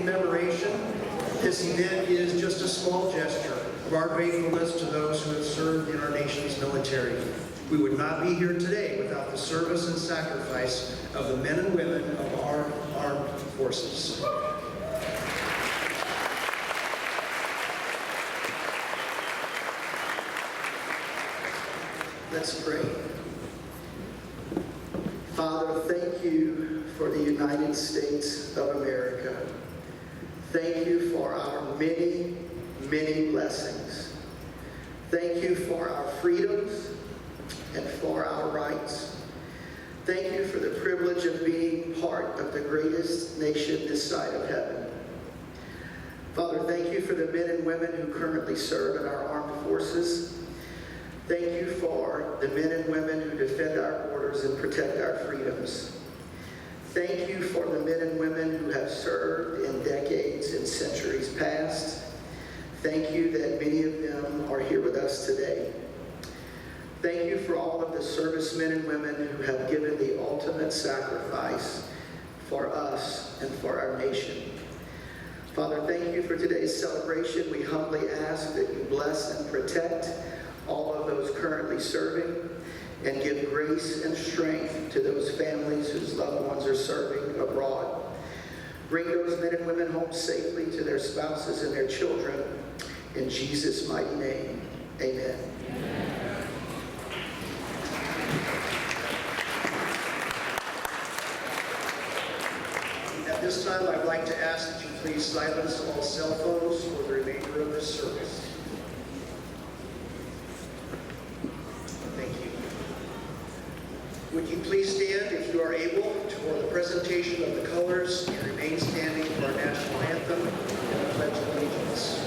commemoration. This event is just a small gesture of our gratefulness to those who have served in our nation's military. We would not be here today without the service and sacrifice of the men and women of our armed forces. Let's pray. Father, thank you for the United States of America. Thank you for our many, many blessings. Thank you for our freedoms and for our rights. Thank you for the privilege of being part of the greatest nation this side of heaven. Father, thank you for the men and women who currently serve in our armed forces. Thank you for the men and women who defend our borders and protect our freedoms. Thank you for the men and women who have served in decades and centuries past. Thank you that many of them are here with us today. Thank you for all of the servicemen and women who have given the ultimate sacrifice for us and for our nation. Father, thank you for today's celebration. We humbly ask that you bless and protect all of those currently serving, and give grace and strength to those families whose loved ones are serving abroad. Bring those men and women home safely to their spouses and their children. In Jesus' mighty name, amen. At this time, I'd like to ask that you please silence all cell phones for the remainder of this service. Would you please stand, if you are able, for the presentation of the colors and remain standing for our national anthem and the Pledge of Allegiance.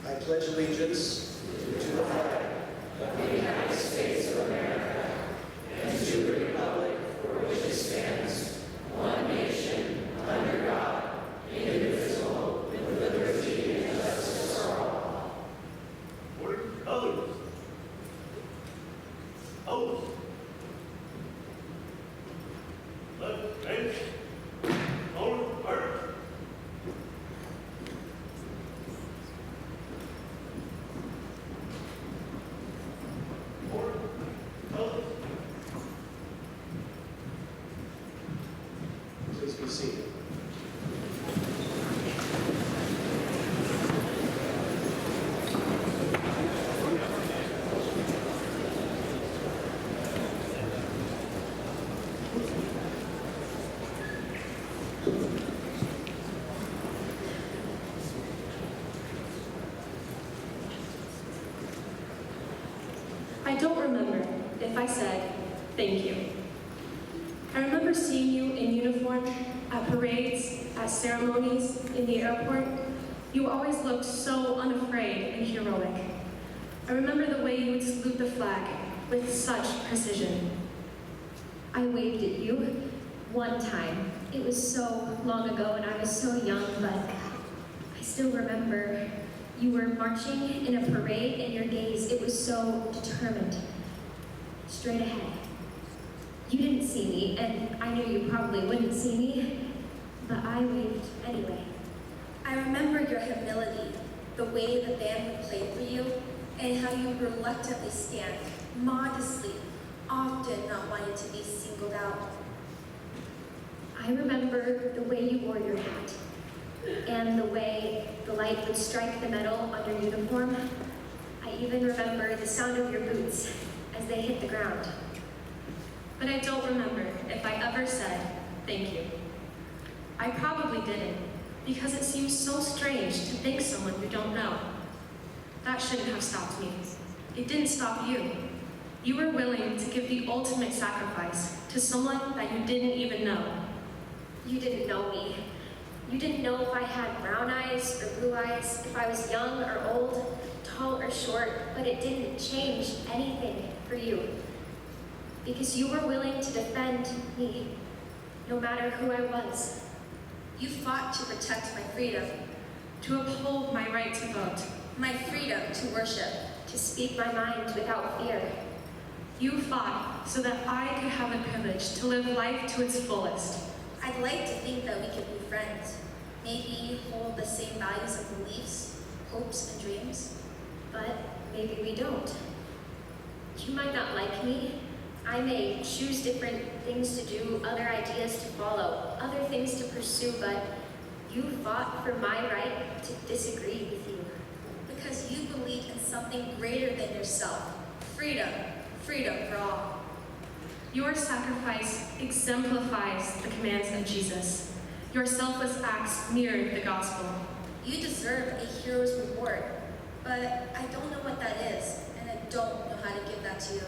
I pledge allegiance to the flag of the United States of America and to the republic for which it stands, one nation, under God, indivisible, with liberty and justice for all. Order, colors. Oath. Left, right. Forward, march. be seated. I don't remember if I said thank you. I remember seeing you in uniform at parades, at ceremonies, in the airport. You always looked so unafraid and heroic. I remember the way you would salute the flag with such precision. I waved at you one time. It was so long ago and I was so young, but I still remember you were marching in a parade and your gaze, it was so determined, straight ahead. You didn't see me, and I knew you probably wouldn't see me, but I waved anyway. I remember your humility, the way the band would play for you, and how you reluctantly stand, modestly, often not wanting to be singled out. I remember the way you wore your hat, and the way the light would strike the metal on your uniform. I even remember the sound of your boots as they hit the ground. But I don't remember if I ever said thank you. I probably didn't, because it seems so strange to thank someone you don't know. That shouldn't have stopped me. It didn't stop you. You were willing to give the ultimate sacrifice to someone that you didn't even know. You didn't know me. You didn't know if I had brown eyes or blue eyes, if I was young or old, tall or short, but it didn't change anything for you. Because you were willing to defend me, no matter who I was. You fought to protect my freedom, To uphold my right to vote. my freedom to worship. To speak my mind without fear. You fought so that I could have the privilege to live life to its fullest. I'd like to think that we could be friends, maybe hold the same values and beliefs, hopes and dreams. But maybe we don't. You might not like me. I may choose different things to do, other ideas to follow, other things to pursue, but you fought for my right to disagree with you. Because you believed in something greater than yourself. Freedom. Freedom for all. Your sacrifice exemplifies the commands of Jesus. Your selfless acts mirrored the gospel. You deserve a hero's reward, but I don't know what that is, and I don't know how to give that to you.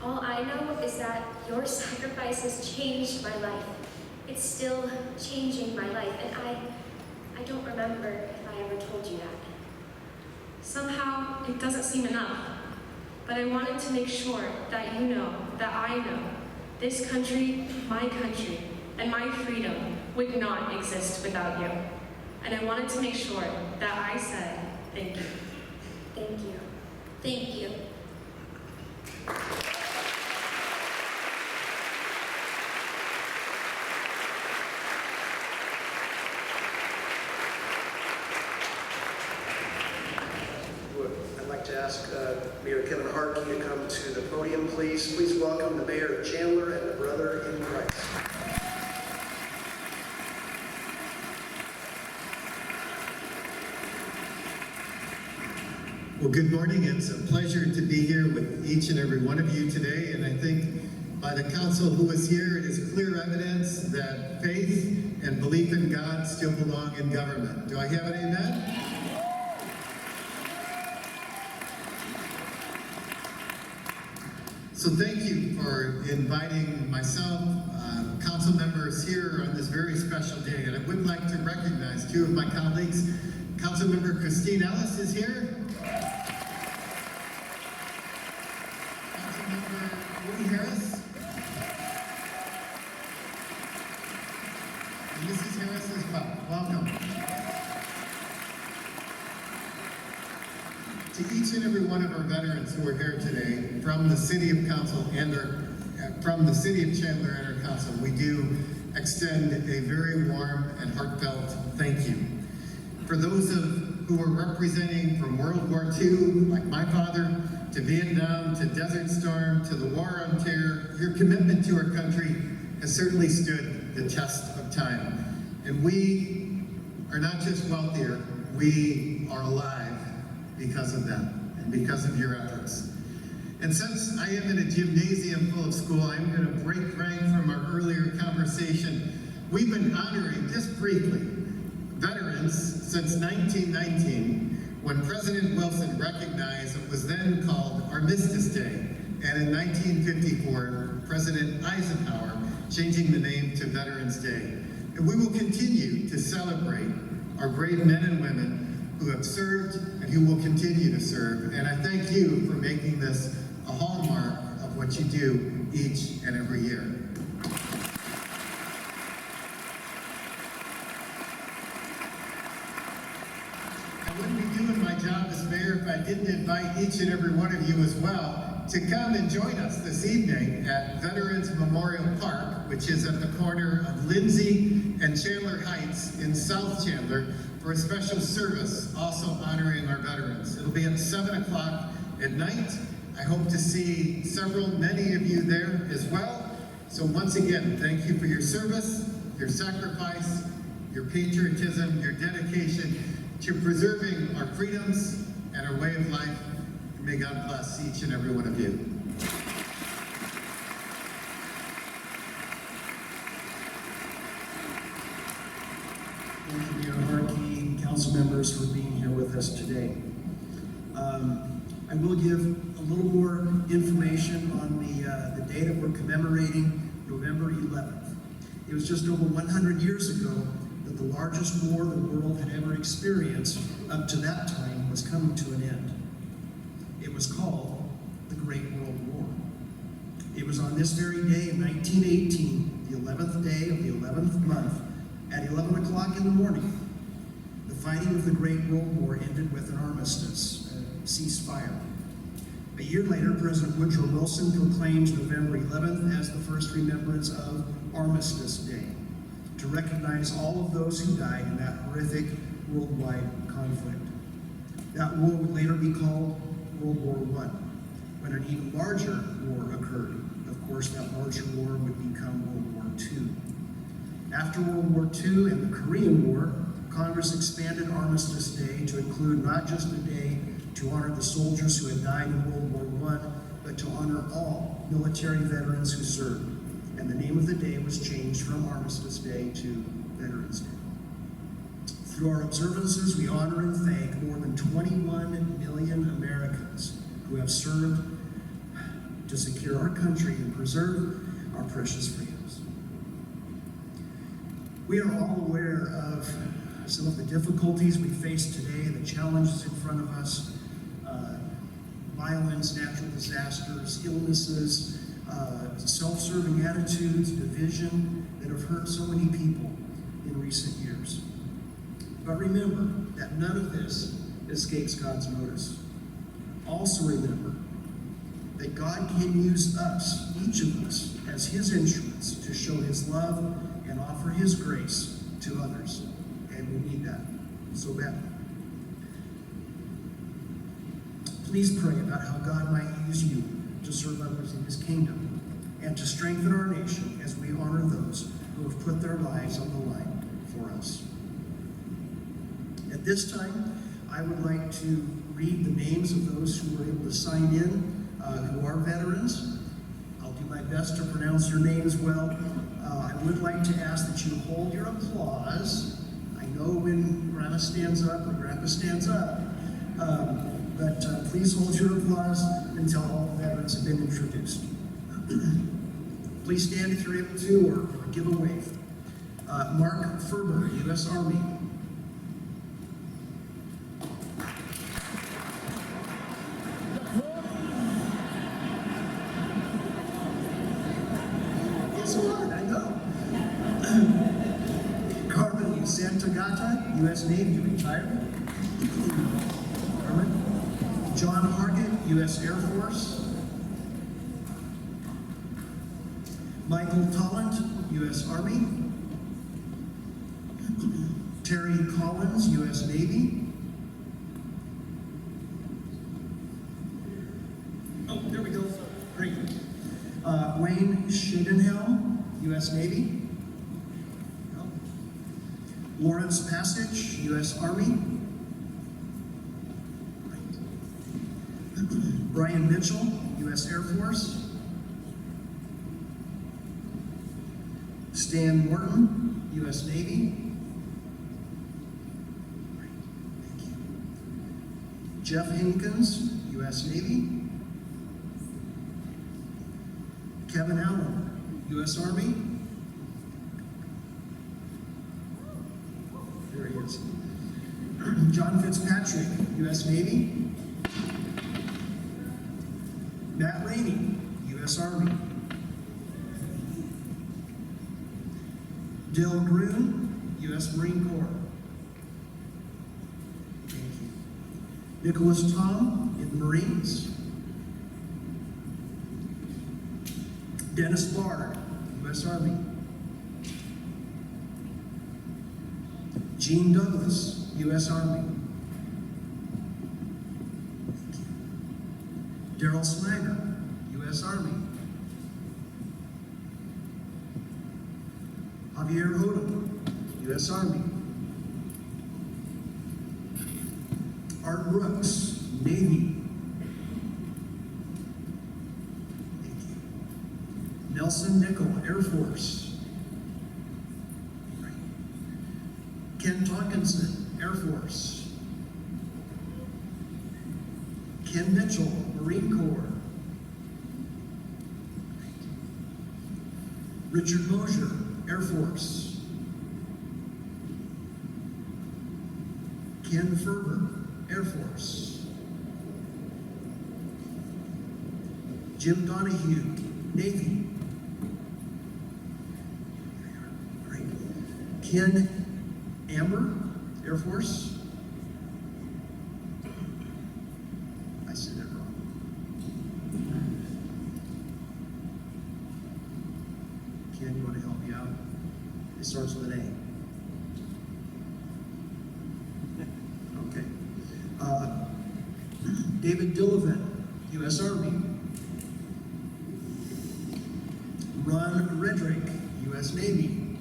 All I know is that your sacrifice has changed my life. It's still changing my life, and I don't remember if I ever told you that. Somehow, it doesn't seem enough. But I wanted to make sure that you know, that I know, this country, and my freedom would not exist without you. And I wanted to make sure that I said thank you. Thank you. Thank you. I'd like to ask Mayor Kevin Harkey to come to the podium, please. Please welcome the Mayor of Chandler and the brother in Christ. Well, good morning. It's a pleasure to be here with each and every one of you today. And I think by the council who is here, it is clear evidence that faith and belief in God still belong in government. Do I have an amen? So thank you for inviting myself, council members here on this very special day. And I would like to recognize two of my colleagues. Councilmember Christine Ellis is here. Councilmember Woody Harris. And Mrs. Harris as well. Welcome. To each and every one of our veterans who are here today, from the City of Council and from the City of Chandler and our council, we do extend a very warm and heartfelt thank you. For those who are representing from World War II, like my father, to Vietnam, to Desert Storm, to the War on Terror, your commitment to our country has certainly stood the test of time. And we are not just wealthier, we are alive because of them and because of your efforts. And since I am in a gymnasium full of school, I'm going to break rank from our earlier conversation. We've been honoring, just briefly, veterans since 1919, when President Wilson recognized what was then called Armistice Day, and in 1954, President Eisenhower changing the name to Veterans Day. And we will continue to celebrate our brave men and women who have served and who will continue to serve. And I thank you for making this a hallmark of what you do each and every year. I wouldn't be doing my job as mayor if I didn't invite each and every one of you as well to come and join us this evening at Veterans Memorial Park, which is at the corner of Lindsay and Chandler Heights in South Chandler, for a special service also honoring our veterans. It'll be at 7 o'clock at night. I hope to see many of you there as well. So once again, thank you for your service, your sacrifice, your patriotism, your dedication to preserving our freedoms and our way of life. And may God bless each and every one of you. Thank you, Mayor Harkey, council members, for being here with us today. I will give a little more information on the day that we're commemorating, November 11th. It was just over 100 years ago that the largest war the world had ever experienced up to that time was coming to an end. It was called the Great World War. It was on this very day in 1918, the 11th day of the 11th month, at 11 o'clock in the morning. The fighting of the Great World War ended with an armistice, a ceasefire. A year later, President Woodrow Wilson proclaimed November 11th as the first remembrance of Armistice Day, to recognize all of those who died in that horrific worldwide conflict. That war would later be called World War I, when an even larger war occurred. Of course, that larger war would become World War II. After World War II and the Korean War, Congress expanded Armistice Day to include not just a day to honor the soldiers who had died in World War I, but to honor all military veterans who served. And the name of the day was changed from Armistice Day to Veterans Day. Through our observances, we honor and thank more than 21 million Americans who have served to secure our country and preserve our precious freedoms. We are all aware of some of the difficulties we face today, the challenges in front of us, violence, natural disasters, illnesses, self-serving attitudes, division that have hurt so many people in recent years. But remember that none of this escapes God's notice. Also remember that God can use us, each of us, as His instruments to show His love and offer His grace to others. And we need that so badly. Please pray about how God might use you to serve others in His kingdom and to strengthen our nation as we honor those who have put their lives on the line for us. At this time, I would like to read the names of those who were able to sign in, who are veterans. I'll do my best to pronounce your names well. I would like to ask that you hold your applause. I know when Grandma stands up or Grandpa stands up, but please hold your applause until all the veterans have been introduced. Please stand if you're able to, or give a wave. Mark Ferber, U.S. Army. It's hard, I know. Carmen Santagata, U.S. Navy, retired. Carmen. John Hargett, U.S. Air Force. Michael Tollant, U.S. Army. Terry Collins, U.S. Navy. Oh, there we go. Great. Wayne Shadenhelm, U.S. Navy. Lawrence Passage, U.S. Army. Brian Mitchell, U.S. Air Force. Stan Morton, U.S. Navy. Thank you. Jeff Hankins, U.S. Navy. Kevin Allen, U.S. Army. There he is. John Fitzpatrick, U.S. Navy. Matt Rainey, U.S. Army. Dale Groon, U.S. Marine Corps. Thank you. Nicholas Tom in the Marines. Dennis Bard, U.S. Army. Gene Douglas, U.S. Army. Thank you. Daryl Snyder, U.S. Army. Javier Odom, U.S. Army. Art Brooks, Navy. Thank you. Nelson Nickel, Air Force. Right. Ken Tonkinson, Air Force. Ken Mitchell, Marine Corps. Right. Richard Mosier, Air Force. Ken Ferber, Air Force. Jim Donahue, Navy. There you are. All right. Ken Amber, Air Force. I said that wrong. Ken, you want to help me out? It starts with an A. Okay. David Dillevin, U.S. Army. Ron Redrick, U.S. Navy.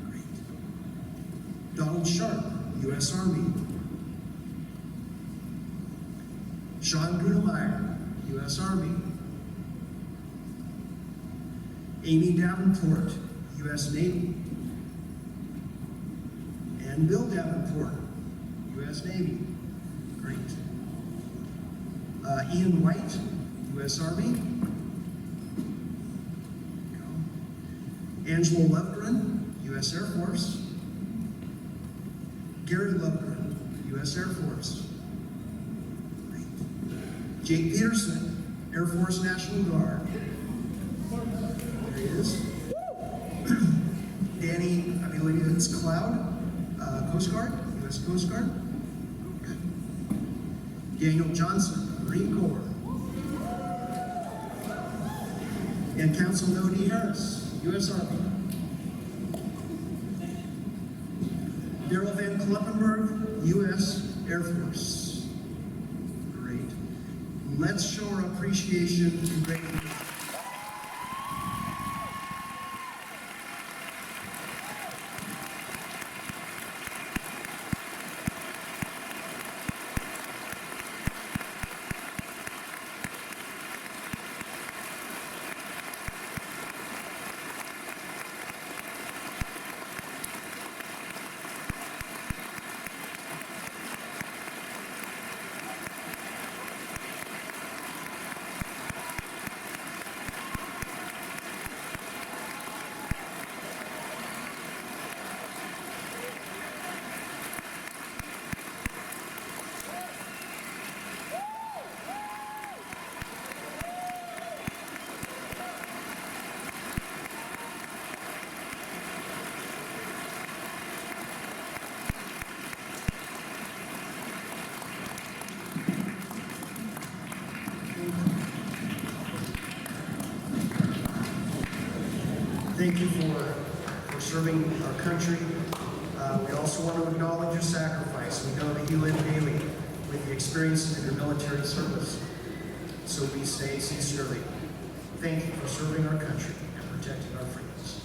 Great. Donald Sharp, U.S. Army. Sean Grunemeyer, U.S. Army. Amy Davenport, U.S. Navy. And Bill Davenport, U.S. Navy. Great. Ian White, U.S. Army. Angela Lovegreen, U.S. Air Force. Gary Lovegreen, U.S. Air Force. Great. Jake Peterson, Air Force National Guard. There he is. Danny, I believe it's Cloud, Coast Guard, U.S. Coast Guard. Good. Daniel Johnson, Marine Corps. And Council Nody Harris, U.S. Army. Daryl Van Kleppenberg, U.S. Air Force. Great. Let's show our appreciation and gratitude. Thank you for serving our country. We also want to acknowledge your sacrifice. We know that you live daily with the experiences of your military service. So we say sincerely, thank you for serving our country and protecting our freedoms.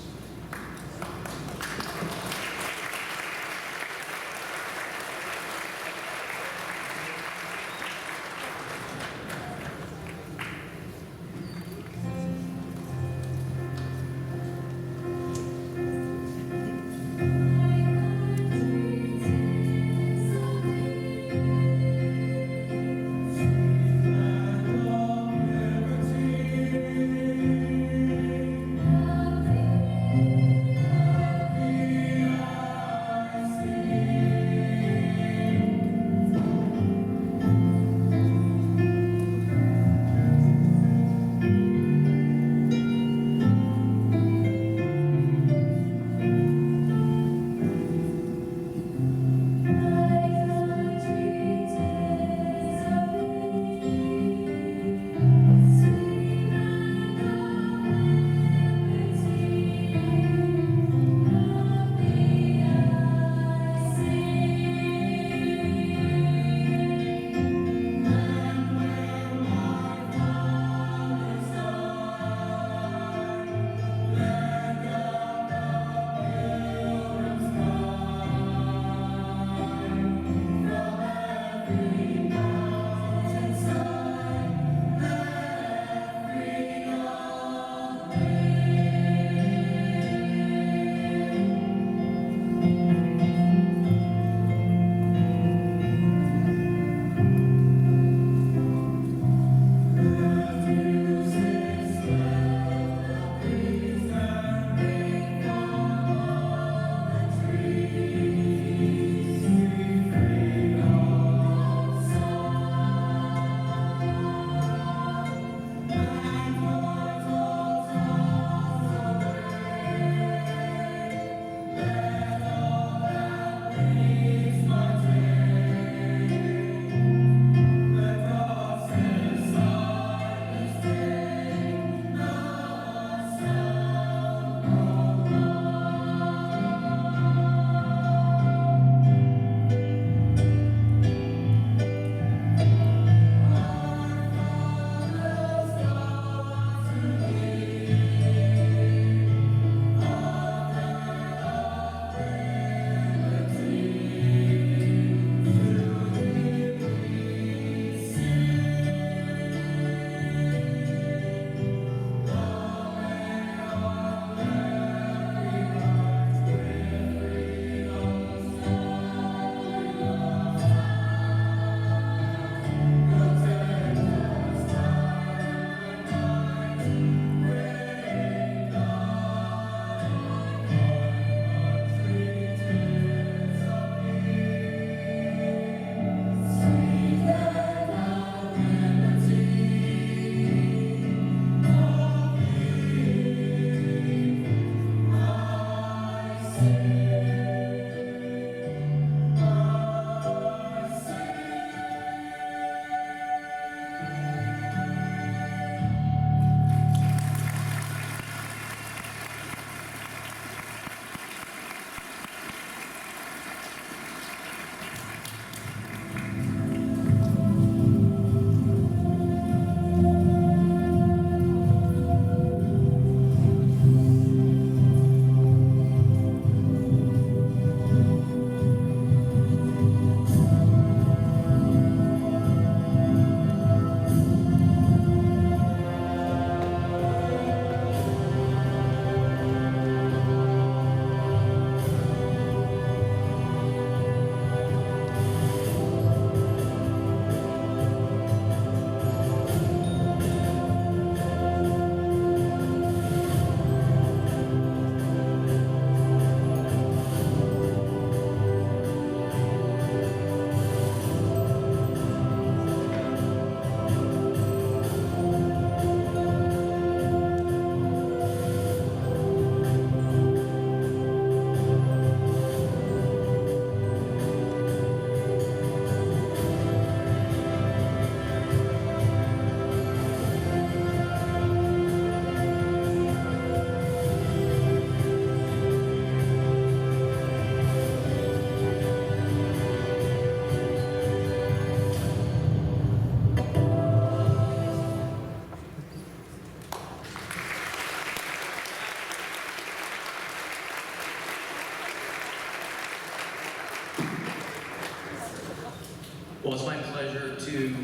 Well, it's my pleasure to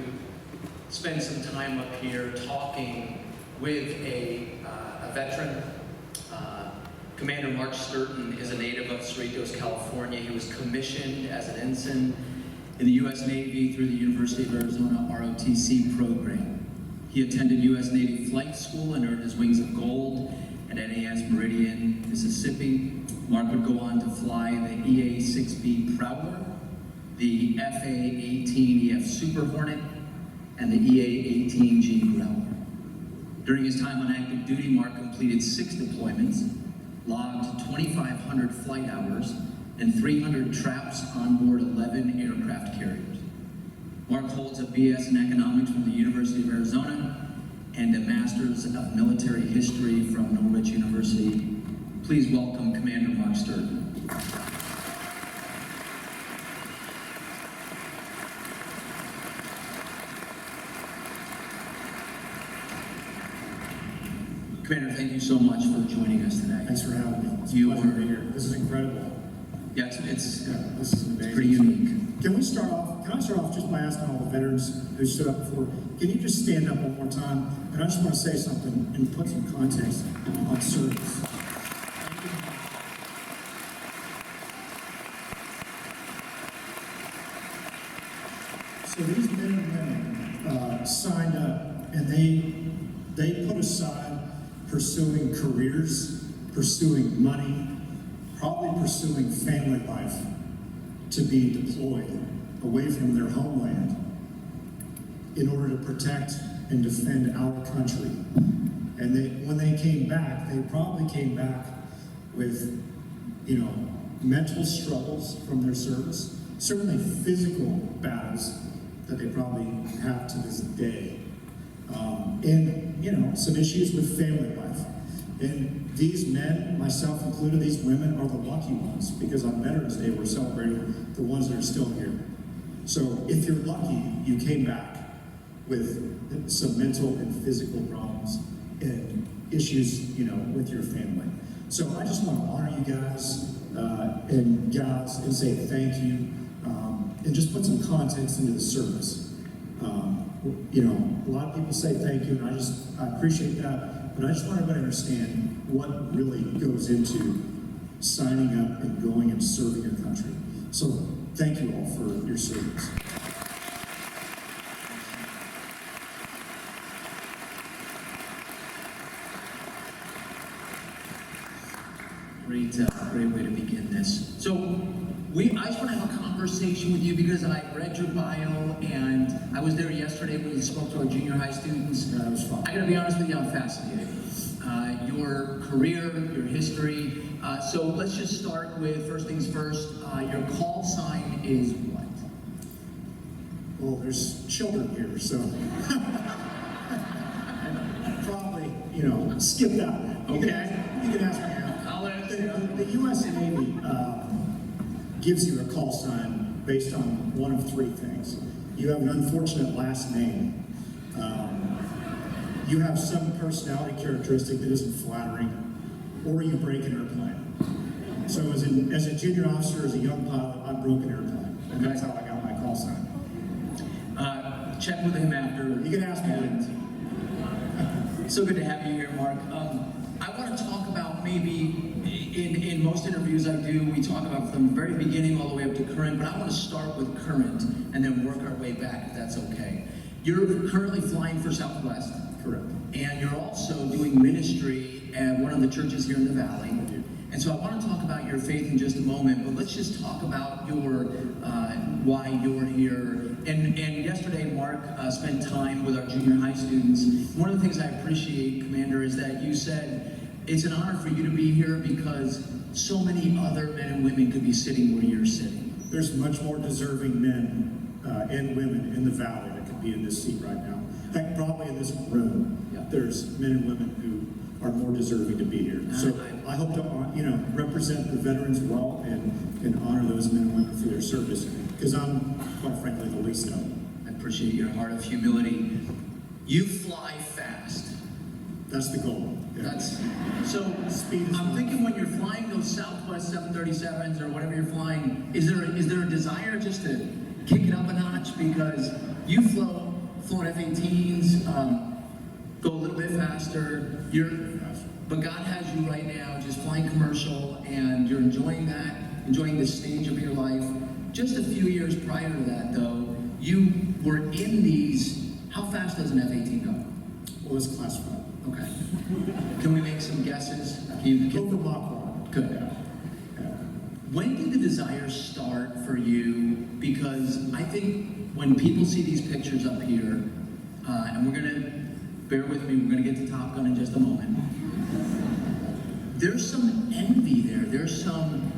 spend some time up here talking with a veteran. Commander Mark Sturton is a native of Cerritos, California. He was commissioned as an ensign in the U.S. Navy through the University of Arizona ROTC program. He attended U.S. Navy Flight School and earned his Wings of Gold at NAS Meridian, Mississippi. Mark would go on to fly the EA-6B Prowler, the FA-18EF Super Hornet, and the EA-18G Growler. During his time on active duty, Mark completed 6 deployments, logged 2,500 flight hours, and 300 traps on board 11 aircraft carriers. Mark holds a BS in economics from the University of Arizona and a Master's of Military History from Norwich University. Please welcome Commander Mark Sturton. Commander, thank you so much for joining us today. Thanks for having me. It's a You pleasure to are- be here. This is incredible. Yeah, it's This is amazing. it's pretty unique. Can I start off just by asking all the veterans who stood up before, can you just stand up one more time? And I just want to say something and put some context on service. So these men and women signed up, and they put aside pursuing careers, pursuing money, probably pursuing family life, to be deployed away from their homeland in order to protect and defend our country. And when they came back, they probably came back with, mental struggles from their service, certainly physical battles that they probably have to this day. And some issues with family life. And these men, myself included, these women are the lucky ones, because on Veterans Day we're celebrating the ones that are still here. So if you're lucky, you came back with some mental and physical problems and issues, with your family. So I just want to honor you guys and gals and say thank you, and just put some context into the service. A lot of people say thank you, and I appreciate that, but I just want everybody to understand what really goes into signing up and going and serving your country. So thank you all for your service. Great way to begin this. So I just want to have a conversation with you because I read your bio and I was there yesterday when you spoke to our junior high students. That was fun. I gotta be honest with you, I'm fascinated. Your career, your history. So let's just start with first things first. Your call sign is what? Well, there's children here, so probably, skip that one. Okay. You can ask me now. I'll ask you. The U.S. Navy gives you a call sign based on one of 3 things. You have an unfortunate last name. You have some personality characteristic that isn't flattering, or you break an airplane. So as a junior officer, as a young pilot, I broke an airplane, and that's how I got my call sign. Check with him after. You can ask me later. So good to have you here, Mark. I want to talk about maybe, in most interviews I do, we talk about from the very beginning all the way up to current, but I want to start with current and then work our way back, if that's okay. You're currently flying for Southwest. Correct. And you're also doing ministry at one of the churches here in the Valley. And so I want to talk about your faith in just a moment, but let's just talk about your why you're here. And yesterday, Mark spent time with our junior high students. One of the things I appreciate, Commander, is that you said it's an honor for you to be here because so many other men and women could be sitting where you're sitting. There's much more deserving men and women in the Valley that could be in this seat right now. In fact, probably in this room, there's men and women who are more deserving to be here. So I hope to, represent the veterans well and honor those men and women for their service, because I'm, quite frankly, the least of them. I appreciate your heart of humility. You fly fast. That's the goal. Yeah. Speed is I'm thinking when you're flying those Southwest 737s or whatever you're flying, is there a desire just to kick it up a notch because you flown F-18s, go a little bit faster. But God has you right now just flying commercial, and you're enjoying that, enjoying this stage of your life. Just a few years prior to that, though, you were in these. How fast does an F-18 go? Well, it's classified. Okay. Can we make some guesses? Over Mach 1. Good. Yeah. When did the desire start for you? Because I think when people see these pictures up here, and we're gonna, bear with me, we're gonna get to Top Gun in just a moment. There's some envy there. There's some,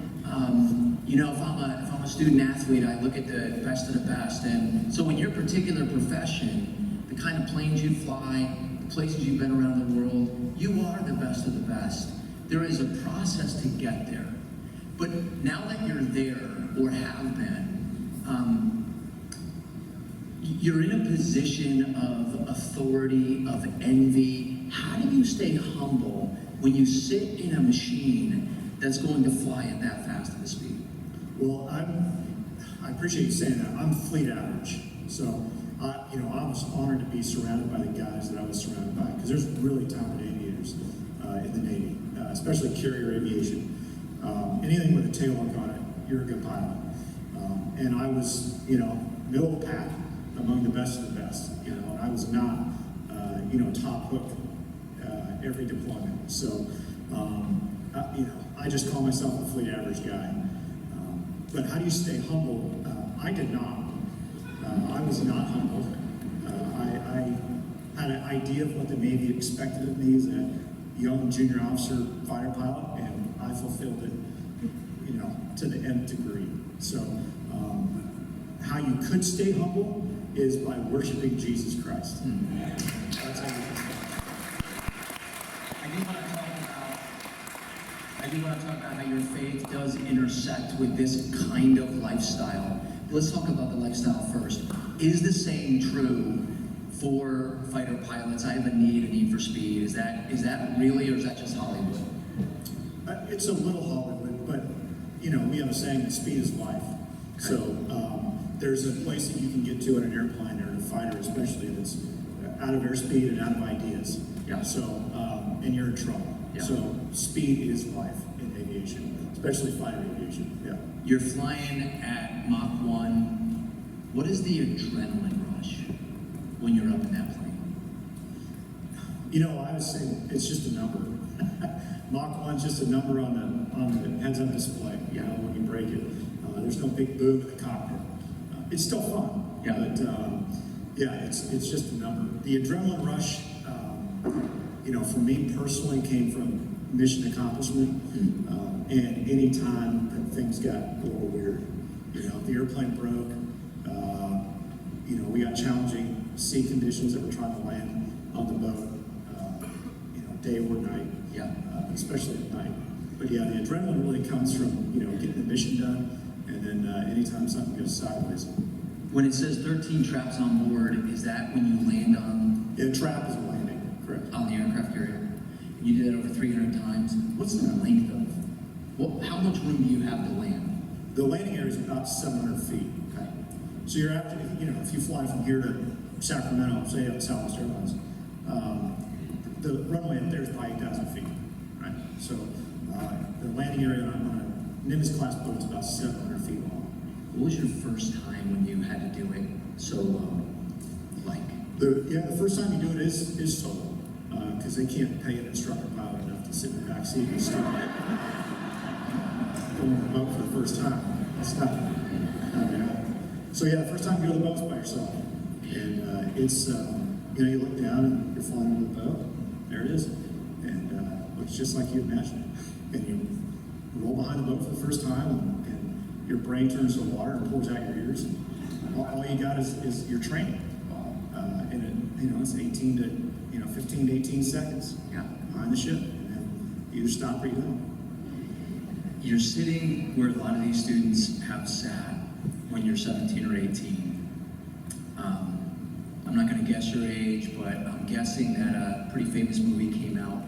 you know, if I'm a student athlete, I look at the best of the best. And so in your particular profession, the kind of planes you fly, the places you've been around the world, you are the best of the best. There is a process to get there. But now that you're there, or have been, you're in a position of authority, of envy. How do you stay humble when you sit in a machine that's going to fly at that fast of a speed? Well, I appreciate you saying that. I'm fleet average. So, I was honored to be surrounded by the guys that I was surrounded by, because there's really talented aviators in the Navy, especially carrier aviation. Anything with a tail hook on it, you're a good pilot. And I was, middle of the pack among the best of the best. And I was not, top hook every deployment. So, I just call myself a fleet average guy. But how do you stay humble? I did not. I was not humble. I had an idea of what the Navy expected of me as a young junior officer fighter pilot, and I fulfilled it, to the nth degree. So, how you could stay humble is by worshiping Jesus Christ. That's how you can stay. I do want to talk about how your faith does intersect with this kind of lifestyle. Let's talk about the lifestyle first. Is the same true for fighter pilots? I have a need for speed. Is that really, or is that just Hollywood? It's a little Hollywood, but we have a saying that speed is life. Okay. So there's a place that you can get to in an airplane or in a fighter, especially that's out of airspeed and out of ideas. Yeah. So and you're in trouble. Yeah. So speed is life in aviation, especially fighter aviation. Yeah. You're flying at Mach 1. What is the adrenaline rush when you're up in that plane? I would say it's just a number. Mach 1's just a number on the heads-up display. When you break it, there's no big boom in the cockpit. It's still fun. Yeah. But it's just a number. The adrenaline rush, for me personally, came from mission accomplishment. And any time that things got a little weird, the airplane broke. We got challenging sea conditions that we're trying to land on the boat. Day or night. Yeah. Especially at night. But the adrenaline really comes from, getting the mission done, and then anytime something goes sideways. When it says 13 traps on board, is that when you land on? Yeah, trap is a landing, correct. On the aircraft carrier. You did that over 300 times. What's the length of? How much room do you have to land? The landing area is about 700 feet. Okay. So you're after, if you fly from here to Sacramento, say at Southwest Airlines, the runway up there is probably 8,000 feet, right? So the landing area on a Nimitz class boat is about 700 feet long. What was your first time when you had to do it solo? The first time you do it is solo, because they can't pay an instructor pilot enough to sit in the back seat and start going on the boat for the first time. That's not bad. So the first time you go to the boat's by yourself, and it's you look down and you're flying over the boat. There it is, and it looks just like you imagine it. And you roll behind the boat for the first time, and your brain turns to water and pours out your ears. And all you got is your training, and it's 15 to 18 seconds behind the ship, and then you either stop or you don't. You're sitting where a lot of these students have sat when you're 17 or 18. I'm not going to guess your age, but I'm guessing that a pretty famous movie came out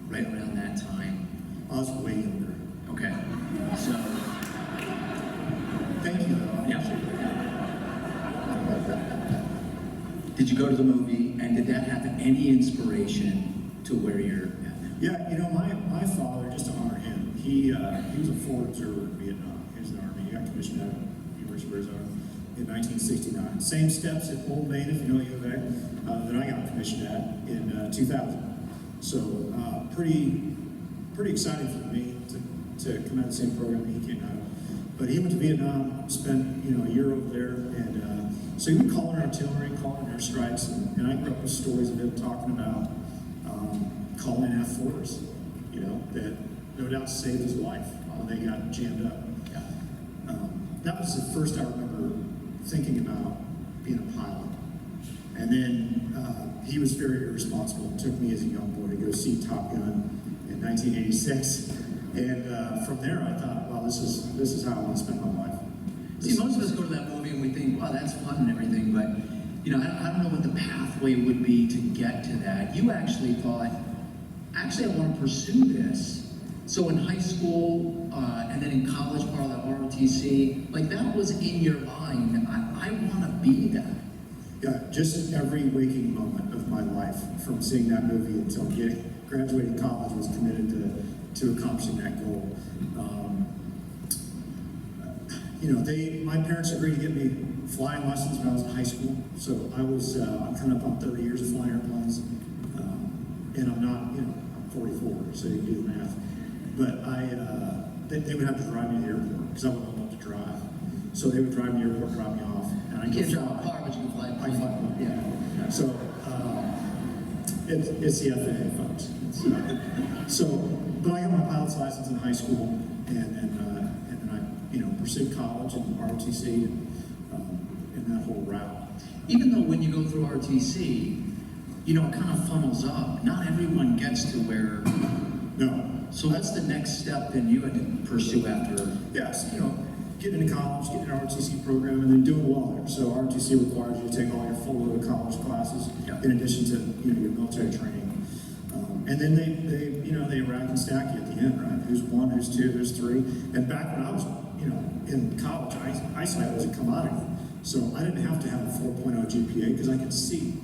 right around that time. I was way younger. Okay. So, thank you, though. Yeah. did you go to the movie, and did that have any inspiration to where you're at now? Yeah, you know, my father, just to honor him, he was a forward observer in Vietnam. He was in the Army. He got commissioned out of the University of Arizona in 1969. Same steps at Old Main, if you know U of A, that I got commissioned at in 2000. So pretty exciting for me to come out of the same program that he came out of. But he went to Vietnam, spent a year over there, and so he would call in artillery, call in airstrikes, and I grew up with stories of him talking about calling in F-4s, that no doubt saved his life when they got jammed up. That was the first I remember thinking about being a pilot. And then he was very irresponsible. Took me as a young boy to go see Top Gun in 1986. And from there I thought, wow, this is how I want to spend my life. See, most of us go to that movie and we think, wow, that's fun and everything, but I don't know what the pathway would be to get to that. You actually thought, I want to pursue this. So in high school, and then in college, part of the ROTC, like that was in your mind, I want to be that. Yeah, just every waking moment of my life, from seeing that movie until graduating college, was committed to accomplishing that goal. My parents agreed to get me flying lessons when I was in high school. So I'm coming up on 30 years of flying airplanes, and I'm not, I'm 44, so you can do the math. But they would have to drive me to the airport because I wouldn't know to drive. So they would drive me to the airport, drop me off, and I You can't drive a car, but you can fly a plane. I fly, yeah. So it's the FAA, folks. But I got my pilot's license in high school, and then I pursued college and ROTC and that whole route. Even though when you go through ROTC, it kind of funnels up. Not everyone gets to where. No. So what's the next step then you had to pursue after? Yes, getting into college, getting an ROTC program, and then doing well there. So ROTC requires you to take all your full load of college classes, in addition to your military training. And then they rack and stack you at the end, right? Who's one, who's two, who's three. And back when I was in college, eyesight was a commodity. So I didn't have to have a 4.0 GPA because I could see.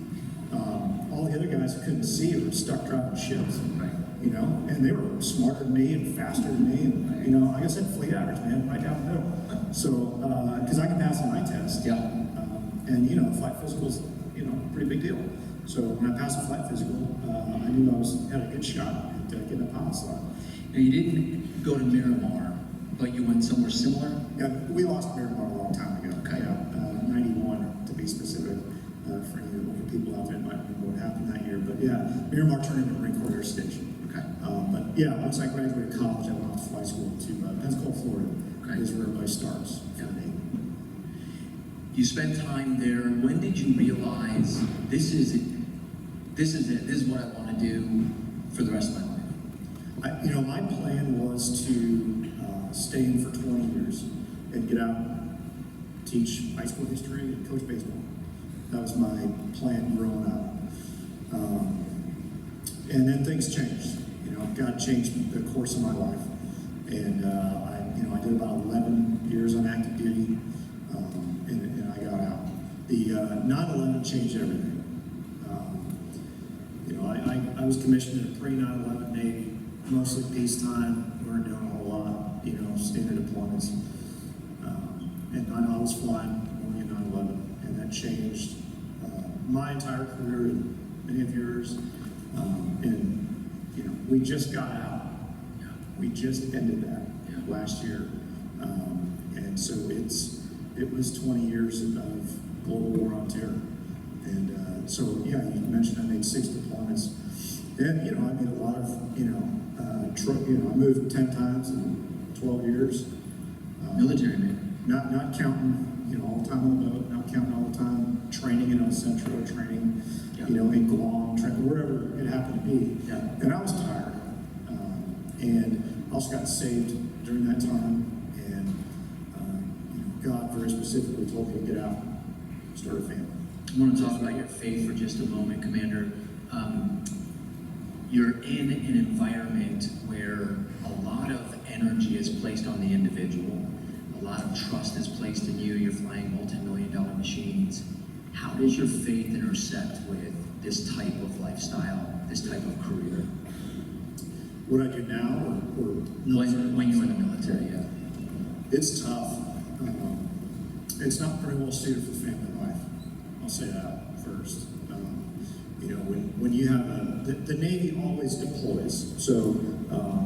All the other guys who couldn't see were stuck driving ships. And they were smarter than me and faster than me, and like I said, fleet average, man, right down the middle. So, because I can pass on my test, and flight physical is a pretty big deal. So when I passed the flight physical, I knew I had a good shot at getting a pilot slot. Now you didn't go to Miramar, but you went somewhere similar. Yeah, we lost Miramar a long time ago. Okay. 91 to be specific. For any of the people out there, it might remember what happened that year, but yeah, Miramar turned into Marine Corps Air Station. Okay. But yeah, once I graduated college, I went off to fly school to Pensacola, Florida. Okay. Is where everybody starts. Yeah. You spent time there. When did you realize this is it? This is what I want to do for the rest of my life? My plan was to stay in for 20 years and get out, teach high school history, and coach baseball. That was my plan growing up. And then things changed. God changed the course of my life. And I did about 11 years on active duty, and I got out. The 9/11 changed everything. I was commissioned in a pre-9/11 Navy, mostly peacetime. We weren't doing a whole lot, standard deployments. And I was flying only in 9/11, and that changed my entire career and many of yours. We just got out. We just ended that last year. And so it was 20 years of global war on terror. And you mentioned I made 6 deployments. And, I made a lot of, I moved 10 times in 12 years. Military man. Not counting, all the time on the boat, not counting all the time training in El Centro, training, in Guam, wherever it happened to be. Yeah. And I was tired. And I also got saved during that time. And God very specifically told me to get out, start a family. I want to talk about your faith for just a moment, Commander. You're in an environment where a lot of energy is placed on the individual. A lot of trust is placed in you. You're flying multi-million-dollar machines. How does your faith intersect with this type of lifestyle, this type of career? What I do now, or When you were in the military, yeah. it's tough. It's not very well suited for family life. I'll say that first. You know, when you have the Navy always deploys. So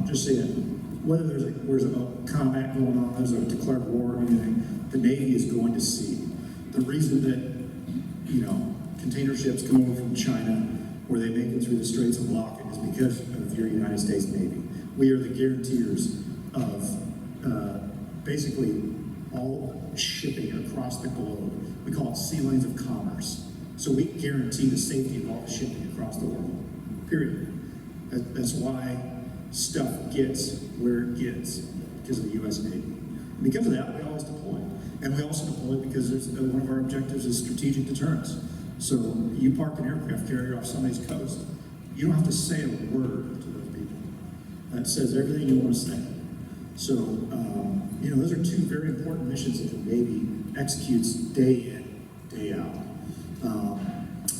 just saying, whether there's a combat going on, there's a declared war or anything, the Navy is going to see. The reason that, you know, container ships come over from China, where they make it through the Straits of Lockin, is because of your United States Navy. We are the guaranteers of basically all shipping across the globe. We call it sea lanes of commerce. So we guarantee the safety of all the shipping across the world, period. That's why stuff gets where it gets, because of the U.S. Navy. And because of that, we always deploy. And we also deploy because one of our objectives is strategic deterrence. So you park an aircraft carrier off somebody's coast, you don't have to say a word to those people. That says everything you want to say. So, you know, those are two very important missions that the Navy executes day in, day out.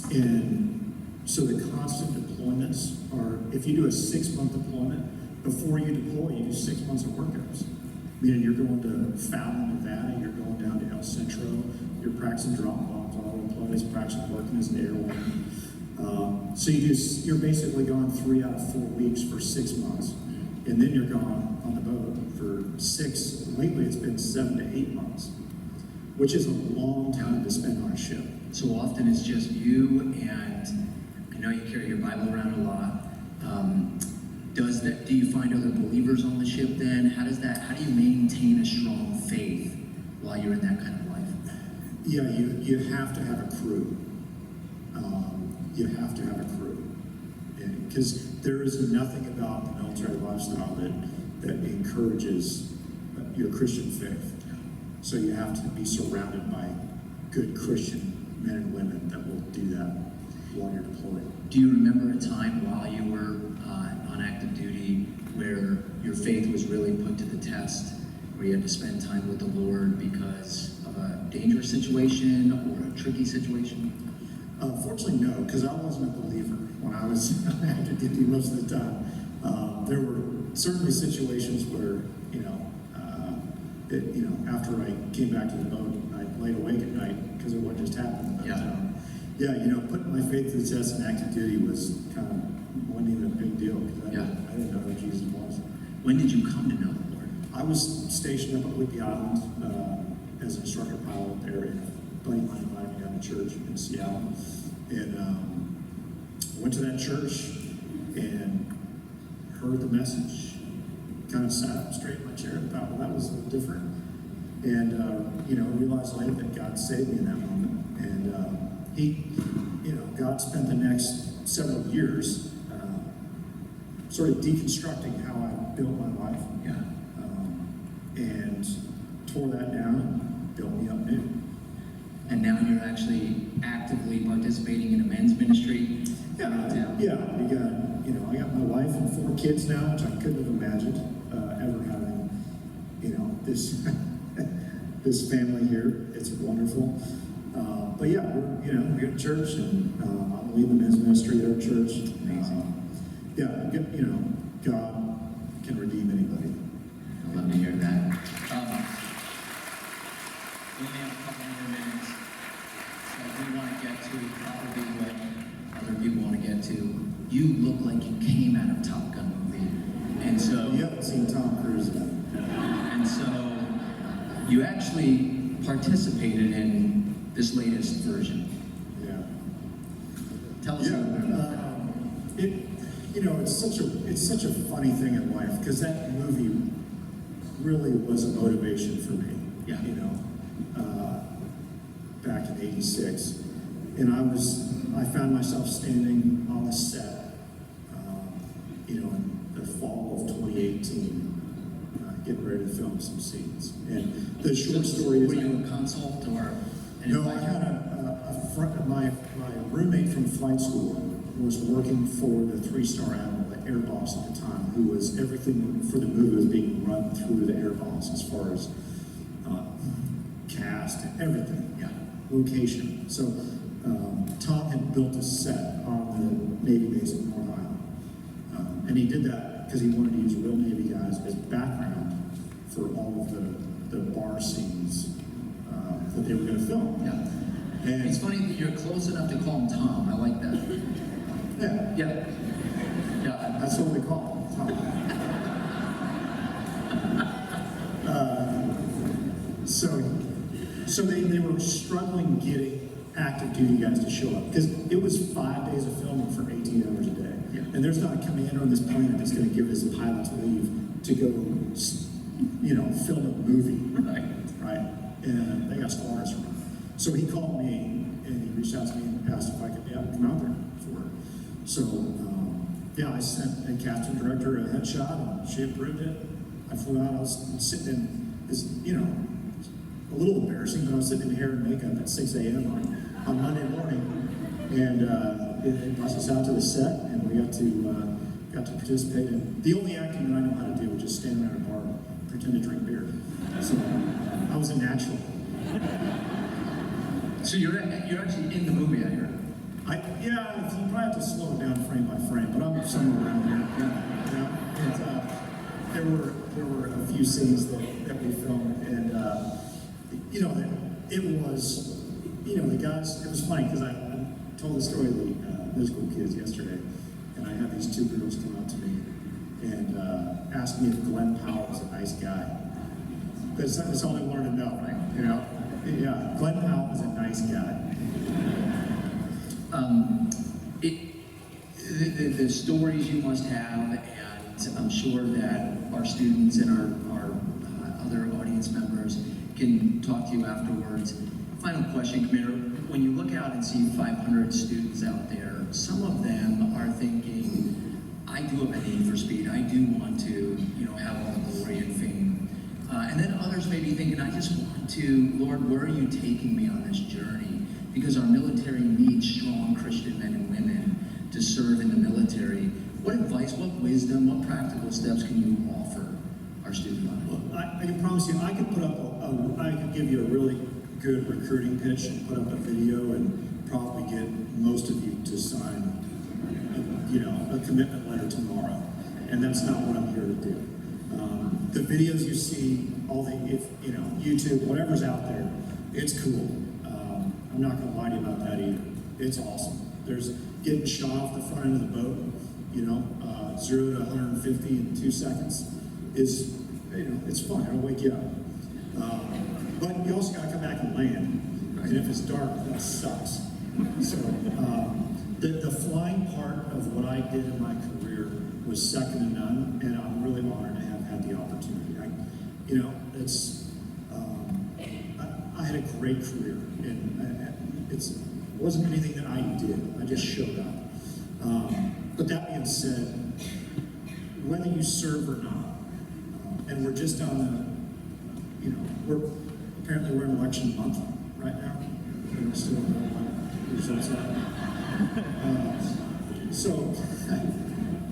And so the constant deployments are, if you do a 6-month deployment, before you deploy, you do 6 months of workouts. Meaning you're going to Fallon, Nevada, you're going down to El Centro, you're practicing drop bombs all over the place, practicing working as an airline. So you're basically gone 3 out of 4 weeks for 6 months. And then you're gone on the boat for 6, lately it's been 7 to 8 months, which is a long time to spend on a ship. So often it's just you, and I know you carry your Bible around a lot. Do you find other believers on the ship then? How do you maintain a strong faith while you're in that kind of life? Yeah, you have to have a crew. You have to have a crew. Because there is nothing about the military lifestyle that encourages your Christian faith. So you have to be surrounded by good Christian men and women that will do that while you're deployed. Do you remember a time while you were on active duty where your faith was really put to the test, where you had to spend time with the Lord because of a dangerous situation or a tricky situation? Fortunately, no, because I wasn't a believer when I was on active duty most of the time. There were certainly situations where, after I came back to the boat, I laid awake at night because of what just happened. But, putting my faith to the test in active duty was kind of wasn't even a big deal because I didn't know who Jesus was. When did you come to know the Lord? I was stationed up at Whidbey Island as an instructor pilot there, and a buddy of mine invited me down to church in Seattle, and went to that church and heard the message. Kind of sat up straight in my chair and thought, well, that was a little different. And, realized later that God saved me in that moment. And God spent the next several years sort of deconstructing how I built my life. And tore that down and built me up new. And now you're actually actively participating in a men's ministry? We got, I got my wife and 4 kids now, which I couldn't have imagined ever having, this family here. It's wonderful. But yeah, we're at church, and I'm leading the men's ministry at our church. Amazing. God can redeem anybody. I'd love to hear that. We only have a couple more minutes, so we want to get to probably what other people want to get to. You look like you came out of Top Gun movie, and so You haven't seen Tom Cruise yet. And so you actually participated in this latest version. Yeah. Tell us a little bit about that. It's such a funny thing in life, because that movie really was a motivation for me. Yeah. Back in '86, and I found myself standing on the set, in the fall of 2018, getting ready to film some scenes. And the short story is, were you a consult or? no, I had my roommate from flight school was working for the 3-star admiral, the air boss at the time, who was everything for the movie was being run through the air boss as far as cast and everything, location. So Tom had built a set on the Navy base at North Island. And he did that because he wanted to use real Navy guys as background for all of the bar scenes that they were going to film. Yeah. And It's funny that you're close enough to call him Tom. I like that. yeah, Yeah. Yeah. that's what we call him, Tom. So they were struggling getting active duty guys to show up because it was 5 days of filming for 18 hours a day. Yeah. And there's not a commander on this planet that's going to give his pilots leave to go, film a movie. Right. Right? And they got squatters from it. So he called me and he reached out to me and asked if I could come out there for it. So, I sent a casting director a headshot and she approved it. I flew out, I was sitting in this, a little embarrassing, but I was sitting in hair and makeup at 6 a.m. on Monday morning. And it brought us out to the set and we got to participate in the only acting that I know how to do, which is stand around a bar and pretend to drink beer. So I was a natural. So you're actually in the movie, I heard. You probably have to slow it down frame by frame, but I'm somewhere around there. There were a few scenes that we filmed, and it was, the guys. It was funny because I told the story of the middle school kids yesterday, and I had these two girls come up to me and asked me if Glenn Powell was a nice guy. That's all they wanted to know, right? Yeah, Glenn Powell was a nice guy. The stories you must have, and I'm sure that our students and our other audience members can talk to you afterwards. Final question, Commander. When you look out and see 500 students out there, some of them are thinking, I do have a need for speed. I do want to, have all the glory and fame. And then others may be thinking, I just want to, Lord, where are you taking me on this journey? Because our military needs strong Christian men and women to serve in the military. What advice, what wisdom, what practical steps can you offer our student body? Well, I can promise you, I could I could give you a really good recruiting pitch and put up a video and probably get most of you to sign, a commitment letter tomorrow. And that's not what I'm here to do. The videos you see, YouTube, whatever's out there, it's cool. I'm not going to lie to you about that either. It's awesome. There's getting shot off the front end of the boat, 0 to 150 in 2 seconds is, it's fun. It'll wake you up. But you also got to come back and land. And if it's dark, that sucks. So the flying part of what I did in my career was second to none, and I'm really honored to have had the opportunity. I had a great career, and it wasn't anything that I did. I just showed up. But that being said, whether you serve or not, and we're just on the, we're in election month right now. We're still in results out. So,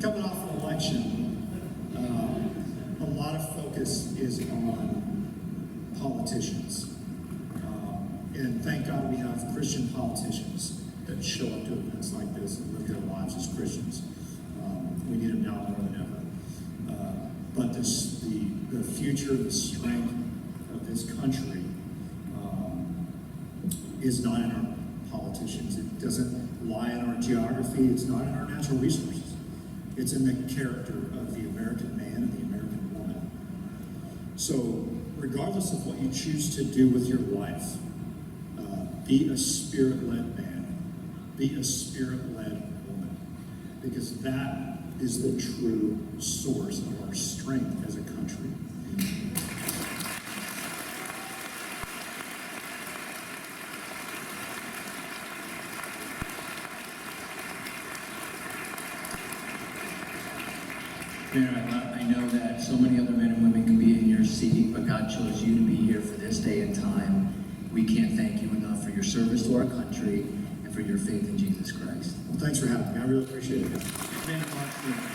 coming off an election, a lot of focus is on politicians. And thank God we have Christian politicians that show up to events like this and live their lives as Christians. We need them now more than ever. But the future, the strength of this country is not in our politicians. It doesn't lie in our geography. It's not in our natural resources. It's in the character of the American man and the American woman. So regardless of what you choose to do with your life, be a spirit-led man. Be a spirit-led woman. Because that is the true source of our strength as a country. Mayor, I know that so many other men and women can be in your seat, but God chose you to be here for this day and time. We can't thank you enough for your service to our country and for your faith in Jesus Christ. Well, thanks for having me. I really appreciate it. Commander Mark Sturton.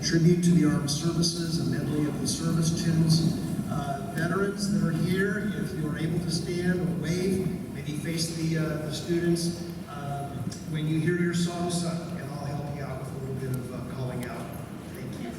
tribute to the armed services, a medley of the service tunes. Veterans that are here, if you are able to stand or wave, maybe face the students when you hear your song sung, and I'll help you out with a little bit of calling out. Thank you.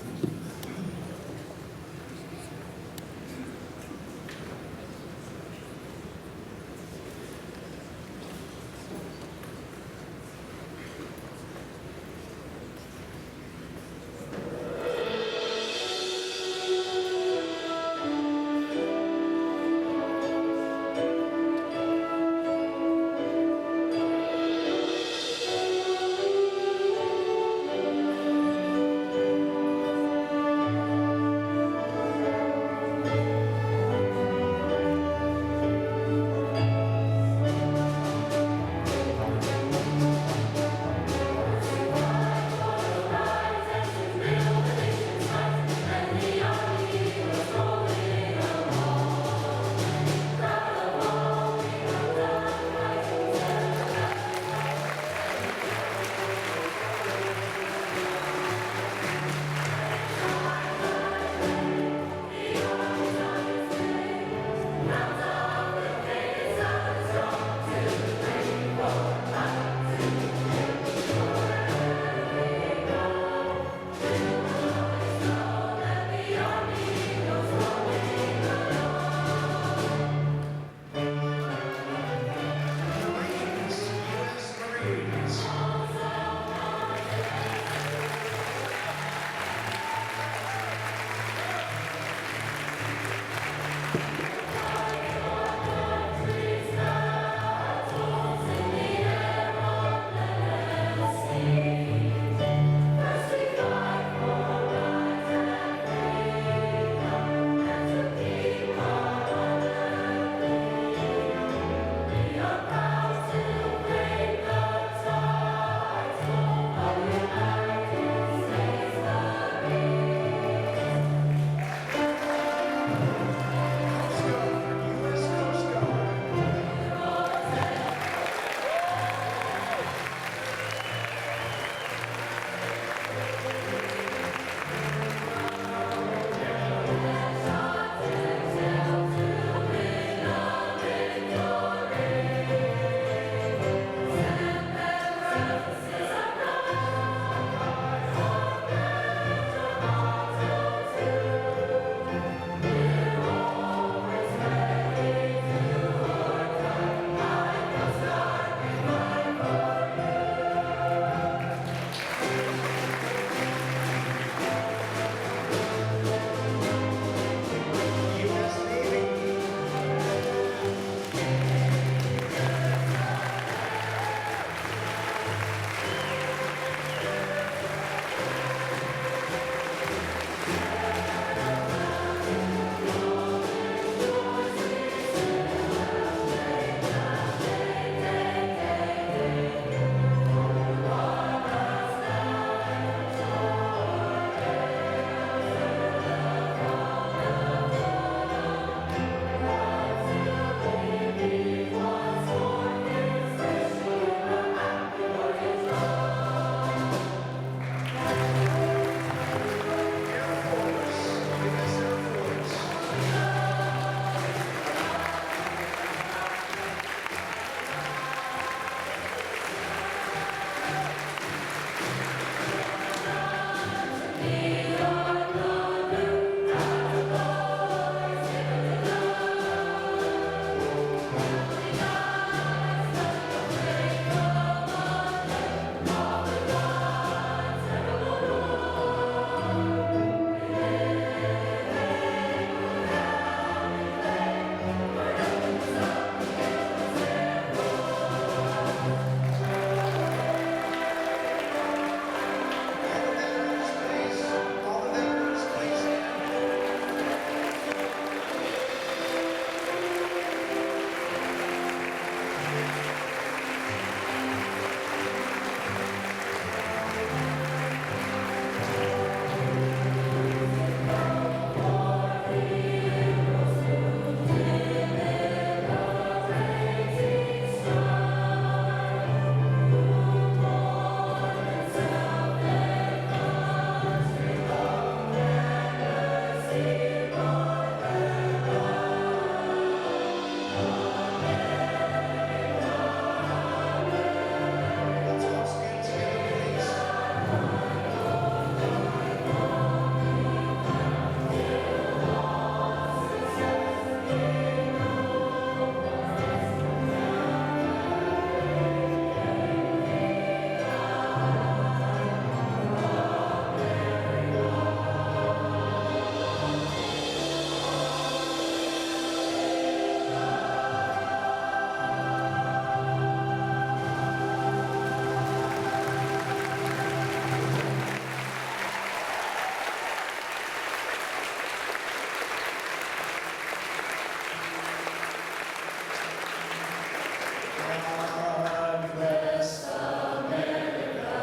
God bless America.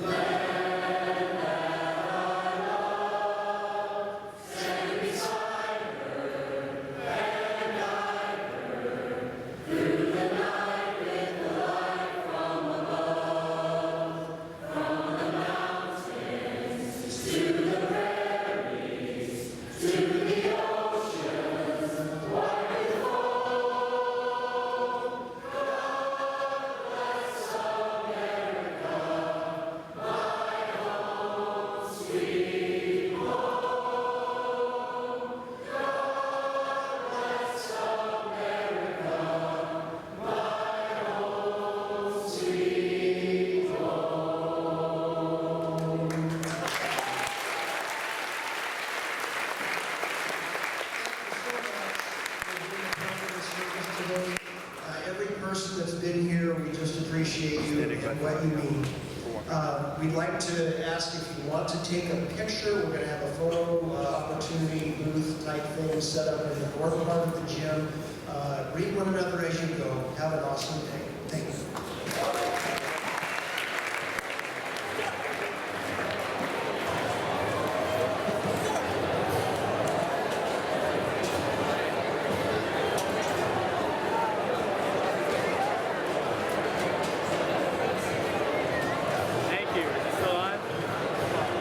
Land that I love, stand beside her and guide her through the night with the light from above, from the mountains to the prairies, to the oceans, wide with hope. God bless America, my home, sweet home. God bless America, my home, sweet home. Every person that's been here, we just appreciate you and what you mean. We'd like to ask if you want to take a picture. We're going to have a photo opportunity booth type thing set up in the north part of the gym. Greet one another as you go. Have an awesome day. Thank you.